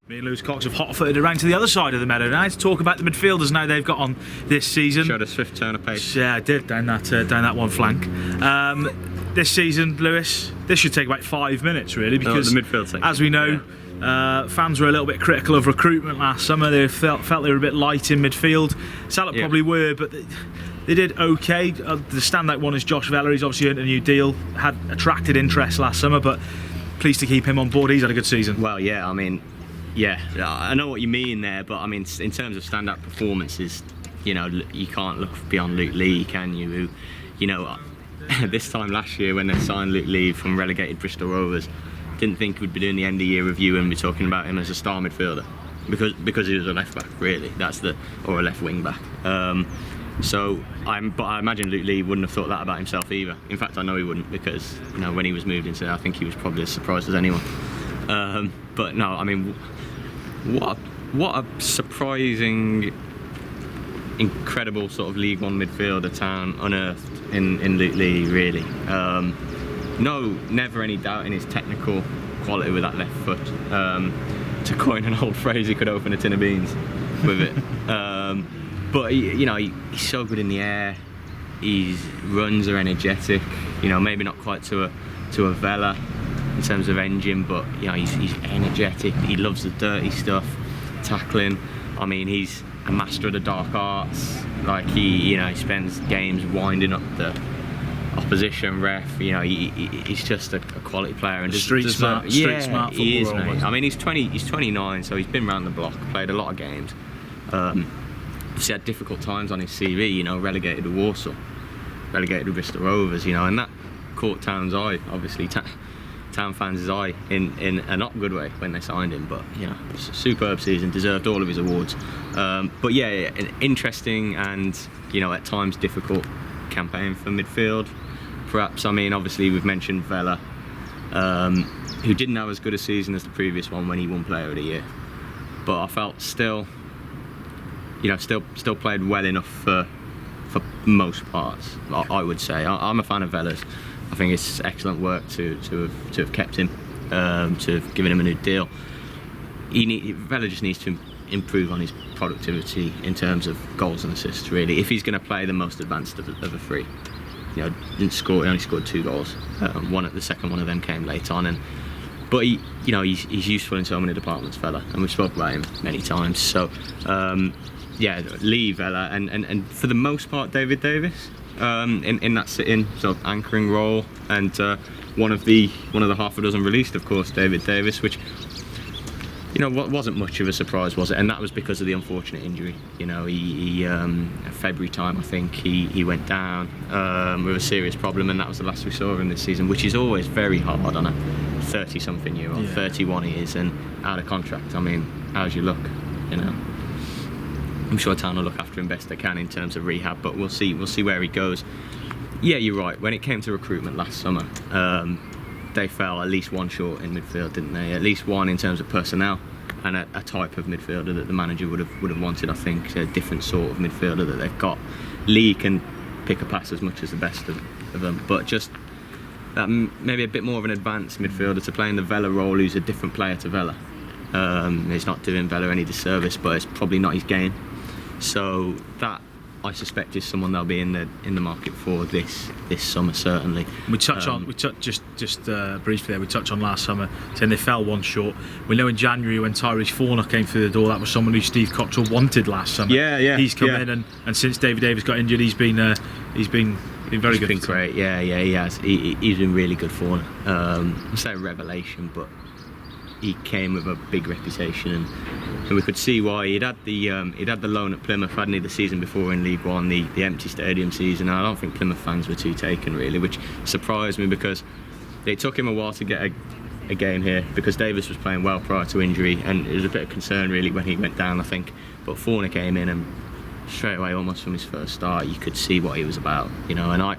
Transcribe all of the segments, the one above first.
Me and Lewis Cox have hot-footed around to the other side of the meadow now to talk about the midfielders now they've got on this season. Showed a swift turn of pace. Yeah, I did down that one flank. This season, Lewis, this should take about 5 minutes really, because the midfield section, as we know, fans were a little bit critical of recruitment last summer. They felt they were a bit light in midfield. Salop probably were, but they did okay. The standout one is Josh Vella. He's obviously earned a new deal, had attracted interest last summer, but pleased to keep him on board. He's had a good season. Well, yeah, I mean, yeah, I know what you mean there, but I mean, in terms of stand-up performances, you know, you can't look beyond Luke Lee, can you? Who, you know, this time last year when they signed Luke Lee from relegated Bristol Rovers, didn't think we'd be doing the end of year review and be talking about him as a star midfielder because he was a left back, really. Or a left wing back. But I imagine Luke Lee wouldn't have thought that about himself either. In fact, I know he wouldn't, because you know when he was moved into, I think he was probably as surprised as anyone. But no, I mean, what a surprising, incredible sort of League One midfielder Town unearthed in Luke Lee, really. Never any doubt in his technical quality with that left foot. To coin an old phrase, he could open a tin of beans with it. But he's so good in the air. His runs are energetic. You know, maybe not quite to a Vella in terms of engine, but you know, he's energetic. He loves the dirty stuff, tackling. I mean, he's a master of the dark arts. Like he spends games winding up the opposition ref. You know, he's just a quality player and street smart footballer. He is, mate. I mean, he's 29, so he's been around the block, played a lot of games. He's had difficult times on his CV. You know, relegated to Warsaw, relegated to Bristol Rovers. You know, and that caught Town's eye, obviously. Town fans' eye in a not good way when they signed him, but you know, it's a superb season, deserved all of his awards. But yeah, an interesting and you know at times difficult campaign for midfield. Perhaps, I mean, obviously we've mentioned Vella, who didn't have as good a season as the previous one when he won Player of the Year, but I felt still played well enough for most parts. I would say I'm a fan of Vella's. I think it's excellent work to have kept him, to have given him a new deal. Vella just needs to improve on his productivity in terms of goals and assists, really. If he's going to play the most advanced of the three, you know, he only scored 2 goals. The second one of them came late on, but he's useful in so many departments, Vella, and we've spoken about him many times. So yeah, Lee, Vella, and for the most part David Davis. In that sit-in sort of anchoring role, and one of the half a dozen released, of course, David Davis, which you know wasn't much of a surprise, was it? And that was because of the unfortunate injury. You know, he February time, I think he went down with a serious problem, and that was the last we saw of him this season, which is always very hard on a 30-something year old. 31 he is, and out of contract. I mean, how's your luck? You know. I'm sure Town will look after him best they can in terms of rehab, but we'll see where he goes. Yeah, you're right. When it came to recruitment last summer, they fell at least one short in midfield, didn't they? At least one in terms of personnel and a type of midfielder that the manager would have wanted. I think a different sort of midfielder that they've got. Lee can pick a pass as much as the best of them, but just maybe a bit more of an advanced midfielder to play in the Vella role, who's a different player to Vella. It's not doing Vella any disservice, but it's probably not his game. So that, I suspect, is someone they'll be in the market for this summer, certainly. We touch just briefly there. We touched on last summer, saying they fell one short. We know in January when Tyrese Forner came ththrough the door, that was someone who Steve Cottrell wanted last summer. Yeah. He's come in, and since David Davis got injured, he's been very good. He's been great. Yeah, he has. He's been really good for. I'd say a revelation, but he came with a big reputation, and we could see why. He'd had the loan at Plymouth, hadn't he, the season before in League One, the empty stadium season. And I don't think Plymouth fans were too taken, really, which surprised me, because it took him a while to get a game here, because Davis was playing well prior to injury, and it was a bit of concern really when he went down, I think. But Forner came in, and straight away, almost from his first start, you could see what he was about, you know. And I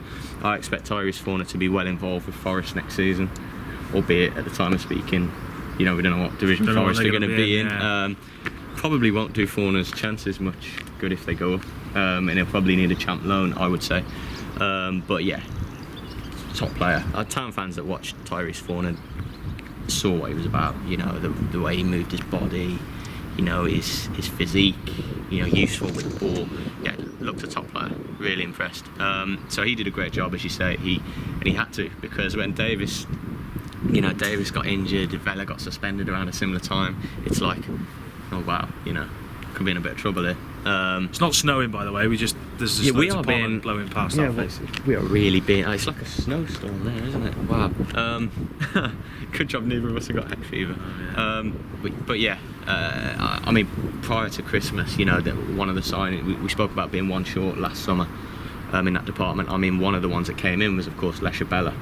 expect Tyrese Forner to be well involved with Forest next season, albeit at the time of speaking, you know, we don't know what division Forest are going to be in. Yeah. Probably won't do Forner's chances much good if they go up, and he'll probably need a champ loan, I would say. But yeah, top player. Town fans that watch Tyrese Forner saw what he was about. You know, the way he moved his body, you know, his physique, you know, useful with the ball. Yeah, looked a top player. Really impressed. So he did a great job, as you say. He had to, because when Davis got injured, Vela got suspended around a similar time. It's like, oh wow, you know, could be in a bit of trouble here. It's not snowing, by the way. There's just loads of pollen blowing past our faces. We are really being. It's like a snowstorm there, isn't it? Wow. Good job neither of us have got hay fever. Oh, yeah. But yeah, I mean, prior to Christmas, you know, one of the signings we spoke about being one short last summer in that department. I mean, one of the ones that came in was, of course, Lesha Bella,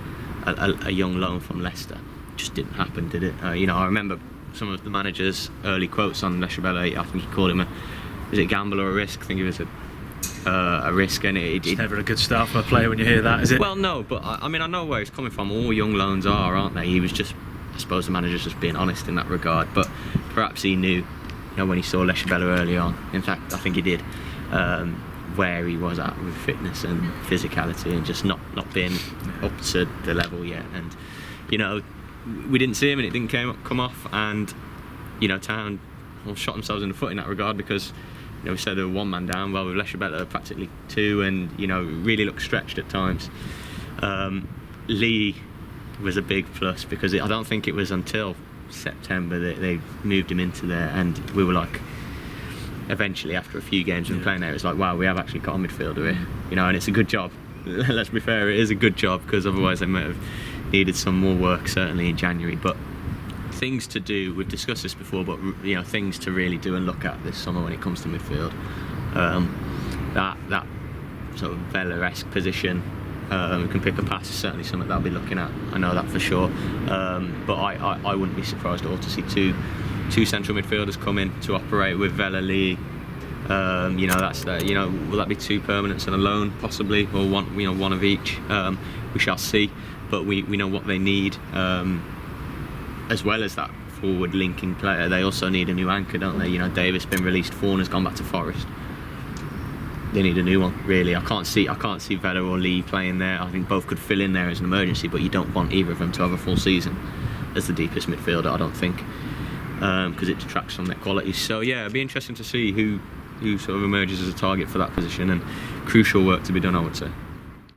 a young loan from Leicester. Just didn't happen, did it? You know, I remember some of the manager's early quotes on Lesha Bella. I think he called him is it a gamble or a risk? I think it was a risk, and it's never a good start for a player when you hear that, is it? Well, no, but I mean, I know where he's coming from. All young loans aren't they? He was just, I suppose the manager's just being honest in that regard. But perhaps he knew, you know, when he saw Lesha Bella early on. In fact, I think he did, where he was at with fitness and physicality, and just not being up to the level yet. And you know, we didn't see him, and it didn't come off. And you know, Town shot themselves in the foot in that regard, because you know, we said they were one man down. Well, with Lesha Bella practically two, and you know, really looked stretched at times. Lee was a big plus, because I don't think it was until September that they moved him into there, and we were like, eventually after a few games of playing there, it's like, wow, we have actually got a midfielder here, you know, and it's a good job. Let's be fair, it is a good job, because otherwise they might have needed some more work, certainly in January. But things to do, we've discussed this before, but you know, things to really do and look at this summer when it comes to midfield. That sort of Vela-esque position, we can pick a pass, is certainly something that I'll be looking at. I know that for sure. But I wouldn't be surprised at all to see two central midfielders come in to operate with Vela, Lee. You know, that's you know, will that be two permanents and a loan possibly, or one, you know, one of each? We shall see. But we know what they need. As well as that forward linking player, they also need a new anchor, don't they? You know, Davis been released, Fawn gone back to Forest. They need a new one, really. I can't see Vela or Lee playing there. I think both could fill in there as an emergency, but you don't want either of them to have a full season as the deepest midfielder, I don't think, because it detracts from their quality. So yeah, it'd be interesting to see who sort of emerges as a target for that position, and crucial work to be done, I would say.